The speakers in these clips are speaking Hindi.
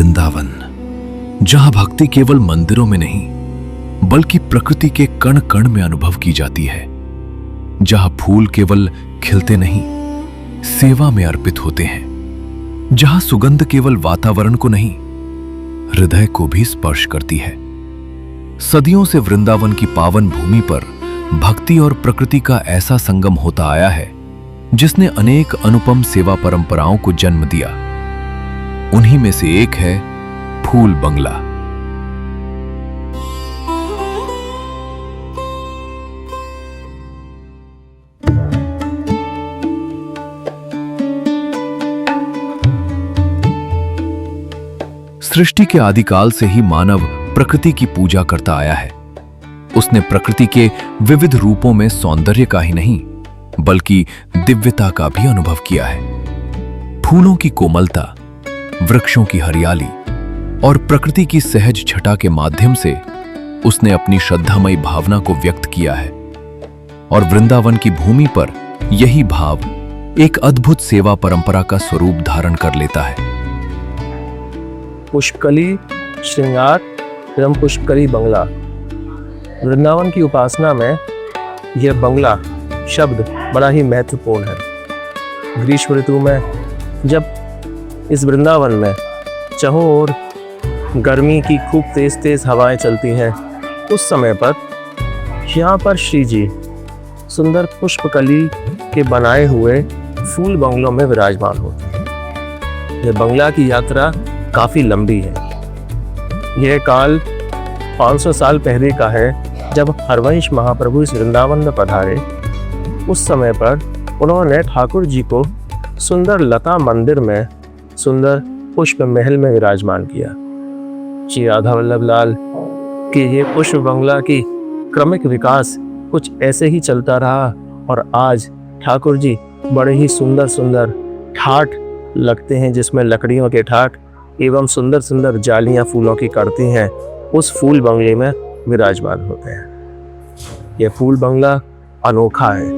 वृंदावन, जहां भक्ति केवल मंदिरों में नहीं बल्कि प्रकृति के कण कण में अनुभव की जाती है, जहां फूल केवल खिलते नहीं सेवा में अर्पित होते हैं, जहां सुगंध केवल वातावरण को नहीं हृदय को भी स्पर्श करती है। सदियों से वृंदावन की पावन भूमि पर भक्ति और प्रकृति का ऐसा संगम होता आया है जिसने अनेक अनुपम सेवा परंपराओं को जन्म दिया। उन्हीं में से एक है फूल बंगला। सृष्टि के आदिकाल से ही मानव प्रकृति की पूजा करता आया है। उसने प्रकृति के विविध रूपों में सौंदर्य का ही नहीं बल्कि दिव्यता का भी अनुभव किया है। फूलों की कोमलता, वृक्षों की हरियाली और प्रकृति की सहज छटा के माध्यम से उसने अपनी श्रद्धामयी भावना को व्यक्त किया है। और वृंदावन की भूमि पर यही भाव एक अद्भुत सेवा परंपरा का स्वरूप धारण कर लेता है। पुष्पकली श्रृंगार एवं पुष्पकली बंगला। वृंदावन की उपासना में यह बंगला शब्द बड़ा ही महत्वपूर्ण है। ग्रीष्म ऋतु में जब इस वृंदावन में चारों ओर गर्मी की खूब तेज तेज हवाएं चलती हैं, उस समय पर यहाँ पर श्री जी सुंदर पुष्पकली के बनाए हुए फूल बंगलों में विराजमान होते हैं। यह बंगला की यात्रा काफी लंबी है। यह काल 500 साल पहले का है, जब हरवंश महाप्रभु इस वृंदावन में पधारे। उस समय पर उन्होंने ठाकुर जी को सुंदर लता मंदिर में, सुंदर पुष्प महल में विराजमान किया। श्री राधा वल्लभ लाल के ये पुष्प बंगला की क्रमिक विकास कुछ ऐसे ही चलता रहा और आज ठाकुर जी बड़े ही सुंदर सुंदर ठाट लगते हैं, जिसमें लकड़ियों के ठाट एवं सुंदर सुंदर जालियां फूलों की करती हैं, उस फूल बंगले में विराजमान होते हैं। यह फूल बंगला अनोखा है।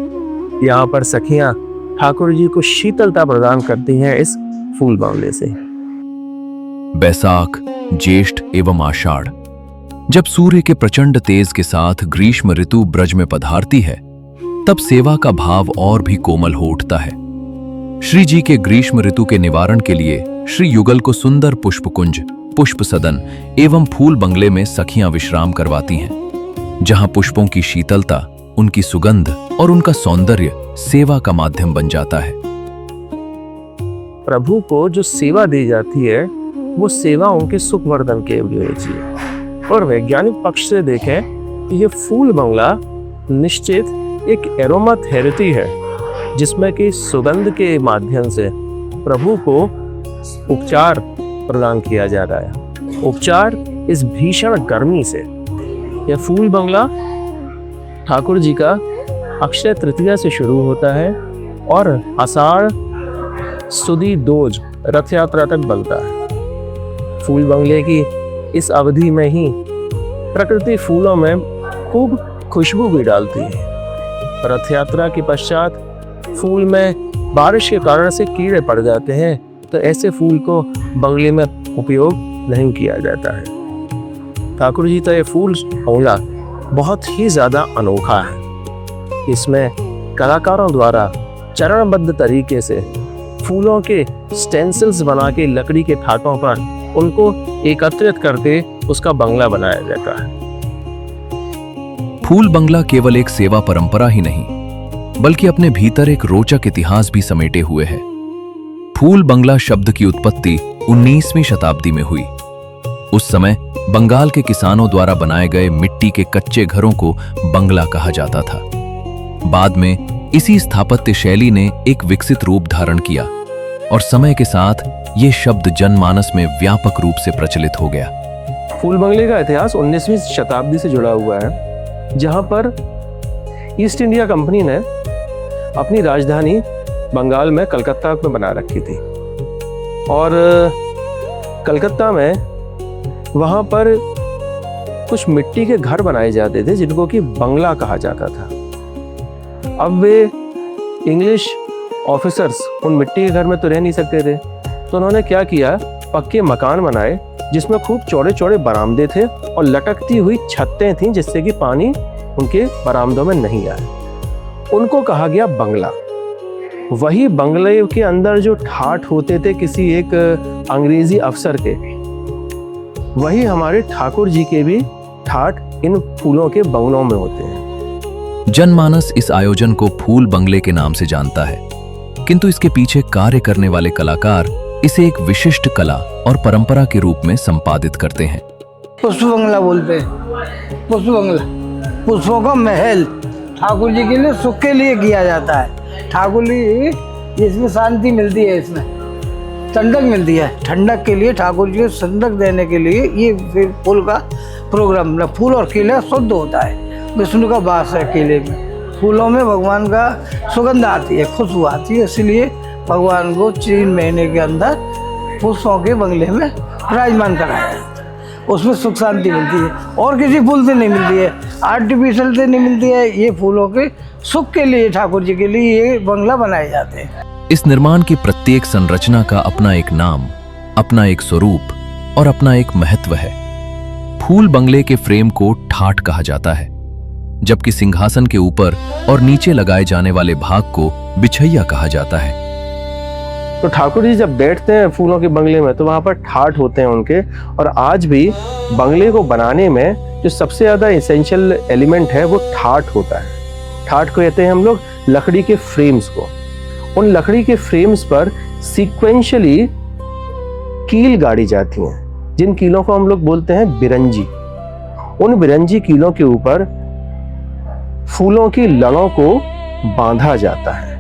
यहाँ पर सखियां ठाकुर जी को शीतलता प्रदान करती हैं इस फूल बंगले से। बैसाख, ज्येष्ठ एवं आषाढ़, जब सूर्य के प्रचंड तेज के साथ ग्रीष्म ऋतु ब्रज में पधारती है, तब सेवा का भाव और भी कोमल हो उठता है। श्री जी के ग्रीष्म ऋतु के निवारण के लिए श्री युगल को सुंदर पुष्पकुंज, पुष्प सदन एवं फूल बंगले में सखियां विश्राम करवाती हैं, जहां पुष्पों की शीतलता, उनकी सुगंध और उनका सौंदर्य सेवा का माध्यम बन जाता है। प्रभु को जो सेवा दी जाती है वो सेवा उनके सुखवर्धन के लिए चाहिए। और वैज्ञानिक पक्ष से देखें, ये फूल बंगला निश्चित एक एरोमा थेरेपी है, जिसमें कि सुगंध के माध्यम से प्रभु को उपचार प्रदान किया जा रहा है। उपचार इस भीषण गर्मी से। यह फूल बंगला ठाकुर जी का अक्षय तृतीया से शुरू होता है और आषाढ़ सुदी दोज रथ यात्रा तक बनता है। फूल बंगले की इस अवधि में ही प्रकृति फूलों में खूब खुशबू भी डालती है। रथ यात्रा के पश्चात फूल में बारिश के कारण से कीड़े पड़ जाते हैं, तो ऐसे फूल को बंगले में उपयोग नहीं किया जाता है। ठाकुर जी का ये फूल बंगला बहुत ही ज्यादा अनोखा है। इसमें कलाकारों द्वारा चरणबद्ध तरीके से फूलों के स्टेंसिल्स बना के लकड़ी के ठाटों पर उनको एकत्रित करके उसका बंगला बनाया जाता है। फूल बंगला केवल एक सेवा परंपरा ही नहीं बल्कि अपने भीतर एक रोचक इतिहास भी समेटे हुए है। फूल बंगला शब्द की उत्पत्ति 19वीं शताब्दी में हुई। उस समय बंगाल के किसानों द्वारा बनाए गए मिट्टी के कच्चे घरों को बंगला कहा जाता था। बाद में इसी स्थापत्य शैली ने एक विकसित रूप धारण किया और समय के साथ ये शब्द जनमानस में व्यापक रूप से प्रचलित हो गया। फूल बंगले का इतिहास 19वीं शताब्दी से जुड़ा हुआ है, जहां पर ईस्ट इंडिया कंपनी ने अपनी राजधानी बंगाल में कलकत्ता में बना रखी थी। और कलकत्ता में वहाँ पर कुछ मिट्टी के घर बनाए जाते थे जिनको कि बंगला कहा जाता था। अब वे इंग्लिश ऑफिसर्स उन मिट्टी के घर में तो रह नहीं सकते थे, तो उन्होंने क्या किया पक्के मकान बनाए जिसमें खूब चौड़े चौड़े बरामदे थे और लटकती हुई छतें थीं जिससे कि पानी उनके बरामदों में नहीं आए। उनको कहा गया बंगला। वही बंगले के अंदर जो ठाठ होते थे किसी एक अंग्रेजी अफसर के, वही हमारे ठाकुर जी के भी ठाठ इन फूलों के बंगलों में होते हैं। जनमानस इस आयोजन को फूल बंगले के नाम से जानता है, किंतु इसके पीछे कार्य करने वाले कलाकार इसे एक विशिष्ट कला और परंपरा के रूप में संपादित करते हैं। पुष्प बंगला बोलते हैं। पुष्प बंगला पुष्पों का महल ठाकुर जी के लिए, सुख के लिए किया जाता है। ठाकुर जी इसमें शांति मिलती है, इसमें ठंडक मिलती है। ठंडक के लिए ठाकुर जी को ठंडक देने के लिए ये फिर फूल का प्रोग्राम, फूल और केला शुद्ध होता है। विष्णु का वास है केले में, फूलों में भगवान का सुगंध आती है, खुशबू आती है, इसलिए भगवान को 3 महीने के अंदर पुष्पों के बंगले में विराजमान कराया जाता है। उसमें सुख शांति मिलती है और किसी फूल से नहीं मिलती है, आर्टिफिशियल से नहीं मिलती है। ये फूलों के सुख के लिए, ठाकुर जी के लिए ये बंगला बनाए जाते हैं। इस निर्माण की प्रत्येक संरचना का अपना एक नाम, अपना एक स्वरूप और अपना एक महत्व है। फूल बंगले के फ्रेम को ठाठ कहा जाता है, जबकि सिंहासन के ऊपर और नीचे लगाए जाने वाले भाग को बिछैया कहा जाता है। तो ठाकुर जी जब बैठते हैं फूलों के बंगले में तो वहां पर ठाठ होते हैं उनके। और आज भी बंगले को बनाने में जो सबसे ज्यादा एसेंशियल एलिमेंट है वो ठाठ होता है। ठाठ को कहते हैं हम लोग लकड़ी के फ्रेम्स को। उन लकड़ी के फ्रेम्स पर सीक्वेंशियली कील गाड़ी जाती हैं, जिन कीलों को हम लोग बोलते हैं बिरंजी। उन बिरंजी कीलों के ऊपर फूलों की लड़ों को बांधा जाता है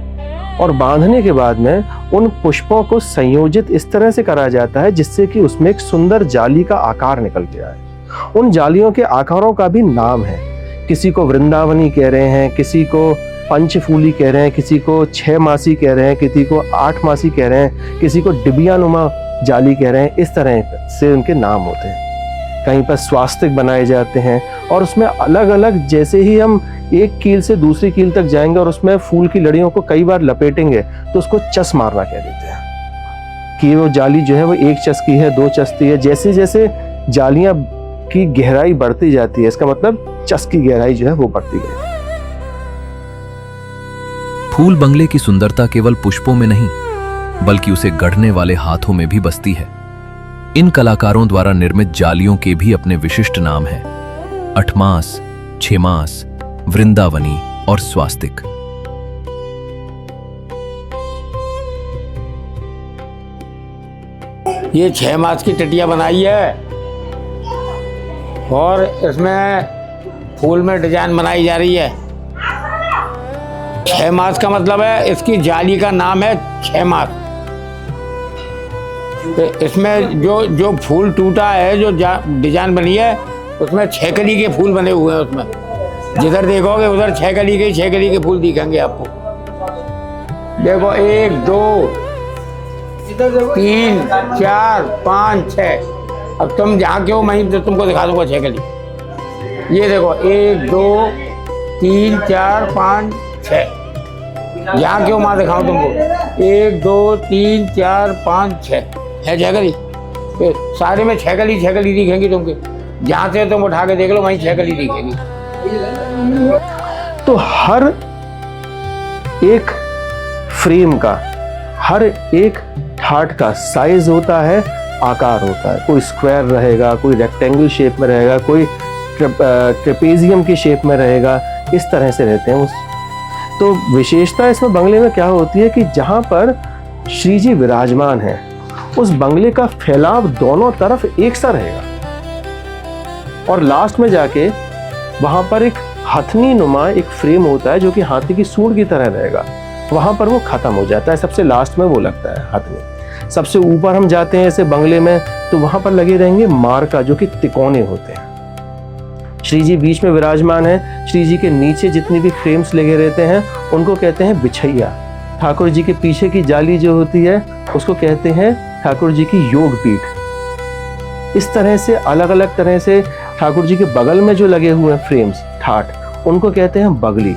और बांधने के बाद में उन पुष्पों को संयोजित इस तरह से करा जाता है जिससे कि उसमें एक सुंदर जाली का आकार निकल के आए। उन जालियों के आकारों का भी नाम है। किसी को वृंदावनी कह रहे हैं, किसी को पंचफूली कह रहे हैं, किसी को 6 मासी कह रहे हैं, किसी को 8 मासी कह रहे हैं, किसी को डिबियानुमा जाली कह रहे हैं। इस तरह से उनके नाम होते हैं। कहीं पर स्वास्तिक बनाए जाते हैं और उसमें अलग अलग, जैसे ही हम एक कील से दूसरी कील तक जाएंगे और उसमें फूल की लड़ियों को कई बार लपेटेंगे तो उसको चस मारना कह देते हैं कि वो जाली जो है वो 1 चस की है, 2 चस की है। जैसे जैसे जालियां की गहराई बढ़ती जाती है, इसका मतलब चस की गहराई जो है वो बढ़ती गई। फूल बंगले की सुंदरता केवल पुष्पों में नहीं, बल्कि उसे गढ़ने वाले हाथों में भी बसती है। इन कलाकारों द्वारा निर्मित जालियों के भी अपने विशिष्ट नाम हैं: 8 मास, 6 मास, वृंदावनी और स्वास्तिक। ये 6 मास की टटिया बनाई है और इसमें फूल में डिजाइन बनाई जा रही है। 6 मास का मतलब है, इसकी जाली का नाम है 6 मास। तो इसमें जो फूल टूटा है, जो डिजाइन बनी है, उसमें 6 कली के फूल बने हुए हैं। उसमें जिधर देखोगे उधर 6 कली के फूल दिखेंगे आपको। देखो 1 2 3 4 5 6। अब तुम जहाँ के हो मैं तुमको दिखा दूंगा 6 कली। ये देखो 1 2 3 4 5 6। जहाँ के हो वहाँ दिखाऊँ तुमको। 1 2 3 4 5 6 है 6 कली। फिर सारे में 6 कली दिखेंगी तुमको। जहाँ से तुम उठा के देख लो वहीं 6 कली दिखेगी। तो हर एक फ्रेम का, हर एक ठाठ का साइज होता है, आकार होता है। कोई स्क्वायर रहेगा, कोई रेक्टेंगल शेप में रहेगा, कोई ट्रेपेजियम की शेप में रहेगा। इस तरह से रहते हैं। तो विशेषता इसमें बंगले में क्या होती है कि जहां पर श्री जी विराजमान है, उस बंगले का फैलाव दोनों तरफ एक सा रहेगा और लास्ट में जाके वहां पर एक हथनी नुमा एक फ्रेम होता है जो कि हाथी की सूंड की तरह रहेगा। वहां पर वो खत्म हो जाता है, सबसे लास्ट में वो लगता है हथनी। सबसे ऊपर हम जाते हैं ऐसे बंगले में तो वहां पर लगे रहेंगे मारका, जो कि तिकोने होते हैं। श्री जी बीच में विराजमान है। श्री जी के नीचे जितनी भी फ्रेम्स लगे रहते हैं उनको कहते हैं बिछैया। ठाकुर जी के पीछे की जाली जो होती है उसको कहते हैं ठाकुर जी की योग पीठ। इस तरह से अलग अलग तरह से ठाकुर जी के बगल में जो लगे हुए हैं फ्रेम्स ठाठ, उनको कहते हैं बगली।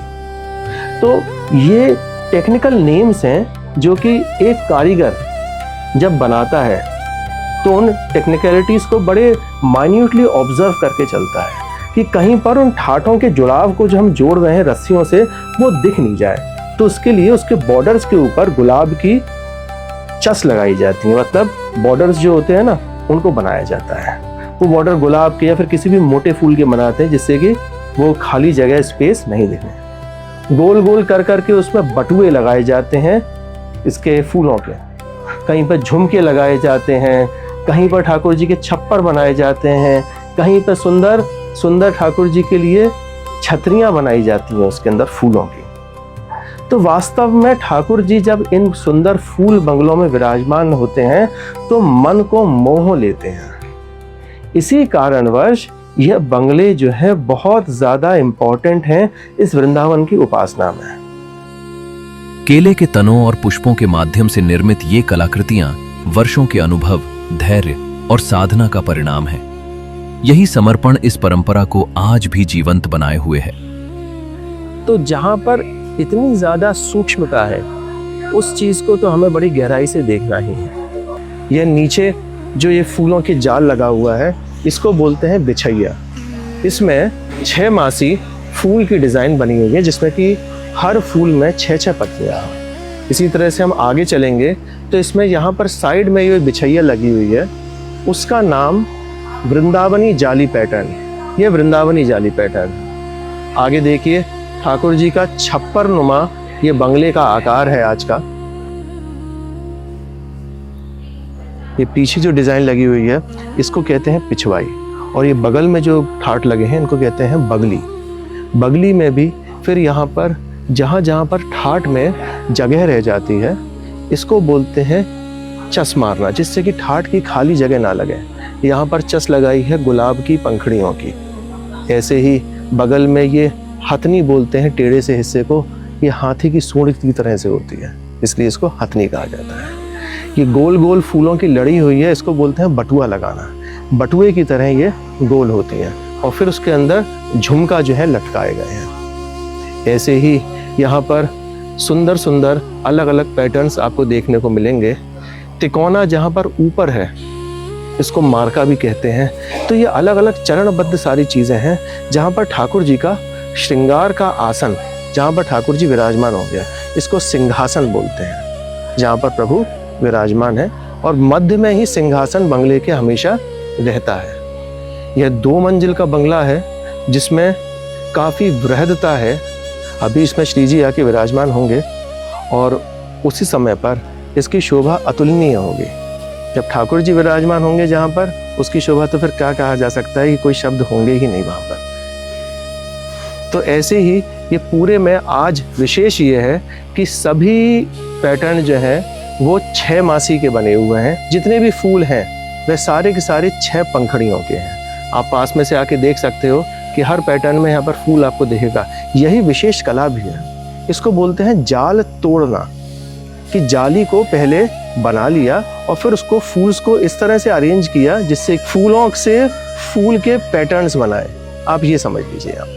तो ये टेक्निकल नेम्स हैं जो कि एक कारीगर जब बनाता है तो उन टेक्निकलिटीज़ को बड़े माइन्यूटली ऑब्जर्व करके चलता है कि कहीं पर उन ठाठों के जुड़ाव को जो हम जोड़ रहे हैं रस्सियों से वो दिख नहीं जाए। तो उसके लिए उसके बॉर्डर्स के ऊपर गुलाब की चस लगाई जाती है, मतलब बॉर्डर्स जो होते हैं ना उनको बनाया जाता है। वो बॉर्डर गुलाब के या फिर किसी भी मोटे फूल के बनाते हैं जिससे कि वो खाली जगह स्पेस नहीं दिखे। गोल गोल कर करके उसमें बटुए लगाए जाते हैं इसके फूलों के, कहीं पर झुमके लगाए जाते हैं, कहीं पर ठाकुर जी के छप्पर बनाए जाते हैं, कहीं पर सुंदर सुंदर ठाकुर जी के लिए छतरियां बनाई जाती हैं उसके अंदर फूलों की। तो वास्तव में ठाकुर जी जब इन सुंदर फूल बंगलों में विराजमान होते हैं तो मन को मोह लेते हैं। इसी कारणवश यह बंगले जो है बहुत ज्यादा इंपॉर्टेंट हैं इस वृंदावन की उपासना में। केले के तनों और पुष्पों के माध्यम से निर्मित ये कलाकृतियां वर्षों के अनुभव, धैर्य और साधना का परिणाम है। यही समर्पण इस परंपरा को आज भी जीवंत बनाए हुए है। तो जहां पर इतनी ज्यादा सूक्ष्मता है उस चीज को तो हमें बड़ी गहराई से देखना ही है। यह नीचे जो ये फूलों के जाल लगा हुआ है इसको बोलते हैं बिछैया। इसमें 6 मासी फूल की डिजाइन बनी हुई है जिसमें कि हर फूल में 6-6 पत्तियां हैं। इसी तरह से हम आगे चलेंगे तो इसमें यहाँ पर साइड में ये बिछैया लगी हुई है, उसका नाम वृंदावनी जाली पैटर्न। ये वृंदावनी जाली पैटर्न। आगे देखिए ठाकुर जी का छप्पर नुमा ये बंगले का आकार है आज का। ये पीछे जो डिजाइन लगी हुई है इसको कहते हैं पिछवाई, और ये बगल में जो ठाट लगे हैं इनको कहते हैं बगली। बगली में भी फिर यहाँ पर जहाँ जहाँ पर ठाट में जगह रह जाती है इसको बोलते हैं चस मारना, जिससे कि ठाट की खाली जगह ना लगे। यहाँ पर चस लगाई है गुलाब की पंखड़ियों की। ऐसे ही बगल में ये हथनी बोलते हैं टेढ़े से हिस्से को, ये हाथी की सूंड की तरह से होती है इसलिए इसको हथनी कहा जाता है। ये गोल गोल फूलों की लड़ी हुई है इसको बोलते हैं बटुआ लगाना। बटुए की तरह ये गोल होती हैं और फिर उसके अंदर झुमका जो है लटकाए गए हैं। ऐसे ही यहाँ पर सुंदर सुंदर अलग अलग पैटर्न्स आपको देखने को मिलेंगे। तिकोना जहाँ पर ऊपर है इसको मार्का भी कहते हैं। तो ये अलग अलग चरणबद्ध सारी चीज़ें हैं जहाँ पर ठाकुर जी का श्रृंगार का आसन, जहाँ पर ठाकुर जी विराजमान हो गया, इसको सिंहासन बोलते हैं, जहाँ पर प्रभु विराजमान है। और मध्य में ही सिंहासन बंगले के हमेशा रहता है। यह 2 मंजिल का बंगला है जिसमें काफ़ी बृहदता है। अभी इसमें श्री जी आके विराजमान होंगे और उसी समय पर इसकी शोभा अतुलनीय होगी। जब ठाकुर जी विराजमान होंगे जहाँ पर, उसकी शोभा तो फिर क्या कहा जा सकता है कि कोई शब्द होंगे ही नहीं वहाँ पर। तो ऐसे ही ये पूरे में आज विशेष ये है कि सभी पैटर्न जो है वो 6 मासी के बने हुए हैं। जितने भी फूल हैं वे सारे के सारे 6 पंखड़ियों के हैं। आप पास में से आके देख सकते हो कि हर पैटर्न में यहाँ पर फूल आपको दिखेगा। यही विशेष कला भी है। इसको बोलते हैं जाल तोड़ना, कि जाली को पहले बना लिया और फिर उसको फूल्स को इस तरह से अरेंज किया जिससे फूलों से फूल के पैटर्न्स बनाए। आप ये समझ लीजिए। आप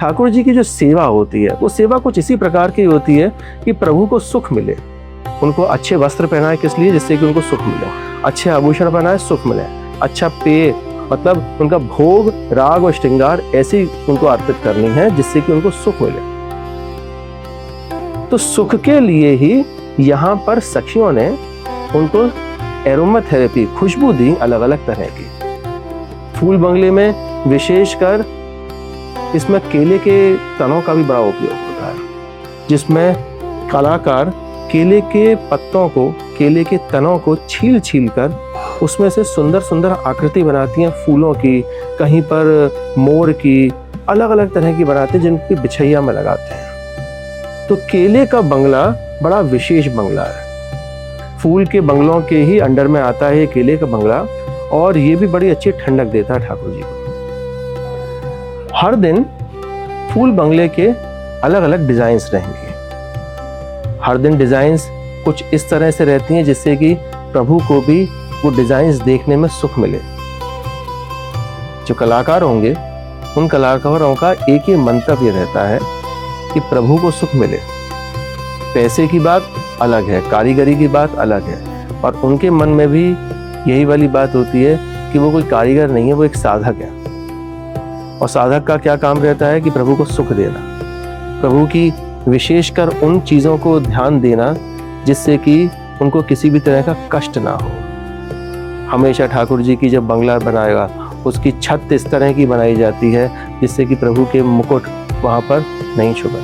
ठाकुर जी की जो सेवा होती है वो सेवा कुछ इसी प्रकार की होती है कि प्रभु को सुख मिले। उनको अच्छे वस्त्र पहनाए, किस लिए? जिससे कि उनको सुख मिले। अच्छे आभूषण पहनाए, सुख मिले। अच्छा पेय, मतलब उनका भोग, राग और श्रृंगार ऐसी उनको अर्पित करनी है जिससे कि उनको सुख मिले। तो सुख के लिए ही यहाँ पर सखियों ने उनको एरोमा थेरेपी, खुशबू दी अलग अलग तरह की। फूल बंगले में विशेषकर इसमें केले के तनों का भी बड़ा उपयोग होता है, जिसमें कलाकार केले के पत्तों को, केले के तनों को छील छील कर उसमें से सुंदर सुंदर आकृति बनाती हैं फूलों की, कहीं पर मोर की, अलग अलग तरह की बनाते हैं जिनकी बिछैया में लगाते हैं। तो केले का बंगला बड़ा विशेष बंगला है। फूल के बंगलों के ही अंडर में आता है केले का बंगला, और ये भी बड़ी अच्छी ठंडक देता है ठाकुर जी को। हर दिन फूल बंगले के अलग अलग डिजाइन्स रहेंगे। हर दिन डिजाइन्स कुछ इस तरह से रहती हैं जिससे कि प्रभु को भी वो डिजाइन्स देखने में सुख मिले। जो कलाकार होंगे उन कलाकारों का एक ही मंतव्य रहता है कि प्रभु को सुख मिले। पैसे की बात अलग है, कारीगरी की बात अलग है, और उनके मन में भी यही वाली बात होती है कि वो कोई कारीगर नहीं है, वो एक साधक है। और साधक का क्या काम रहता है कि प्रभु को सुख देना, प्रभु की विशेषकर उन चीज़ों को ध्यान देना जिससे कि उनको किसी भी तरह का कष्ट ना हो। हमेशा ठाकुर जी की जब बंगला बनाएगा उसकी छत इस तरह की बनाई जाती है जिससे कि प्रभु के मुकुट वहाँ पर नहीं छुपे।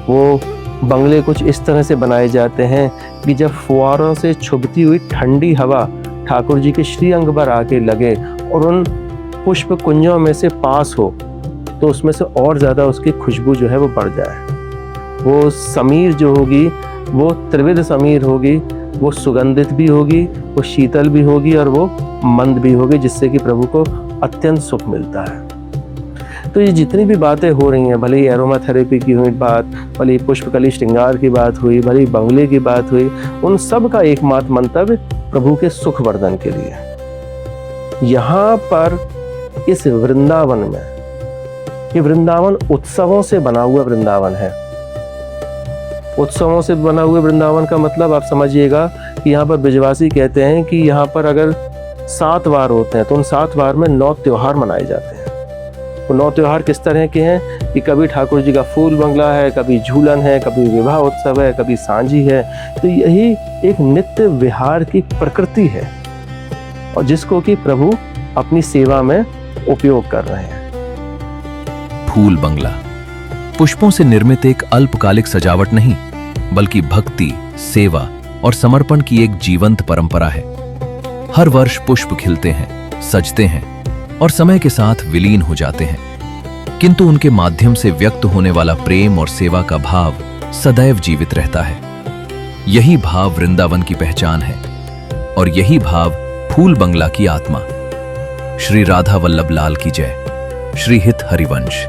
वो बंगले कुछ इस तरह से बनाए जाते हैं कि जब फुहारों से छुपती हुई ठंडी हवा ठाकुर जी के श्री अंग पर आके लगे और उन पुष्प कुंजों में से पास हो तो उसमें से और ज़्यादा उसकी खुशबू जो है वो बढ़ जाए। वो समीर जो होगी वो त्रिविध समीर होगी, वो सुगंधित भी होगी, वो शीतल भी होगी और वो मंद भी होगी, जिससे कि प्रभु को अत्यंत सुख मिलता है। तो ये जितनी भी बातें हो रही हैं, भले ही एरोमा थेरेपी की हुई बात, भले ही पुष्पकली श्रृंगार की बात हुई, भले ही बंगले की बात हुई, उन सब का एकमात्र मंतव्य प्रभु के सुख वर्धन के लिए। यहाँ पर इस वृंदावन में, ये वृंदावन उत्सवों से बना हुआ वृंदावन है। उत्सवों से बना हुए वृंदावन का मतलब आप समझिएगा कि यहाँ पर ब्रजवासी कहते हैं कि यहाँ पर अगर 7 वार होते हैं तो उन 7 वार में 9 त्योहार मनाए जाते हैं। वो 9 त्योहार किस तरह के हैं कि कभी ठाकुर जी का फूल बंगला है, कभी झूलन है, कभी विवाह उत्सव है, कभी सांझी है। तो यही एक नित्य विहार की प्रकृति है और जिसको कि प्रभु अपनी सेवा में उपयोग कर रहे हैं। फूल बंगला पुष्पों से निर्मित एक अल्पकालिक सजावट नहीं, बल्कि भक्ति, सेवा और समर्पण की एक जीवंत परंपरा है। हर वर्ष पुष्प खिलते हैं, सजते हैं और समय के साथ विलीन हो जाते हैं, किंतु उनके माध्यम से व्यक्त होने वाला प्रेम और सेवा का भाव सदैव जीवित रहता है। यही भाव वृंदावन की पहचान है और यही भाव फूल बंगला की आत्मा। श्री राधा वल्लभ लाल की जय। श्री हित हरिवंश।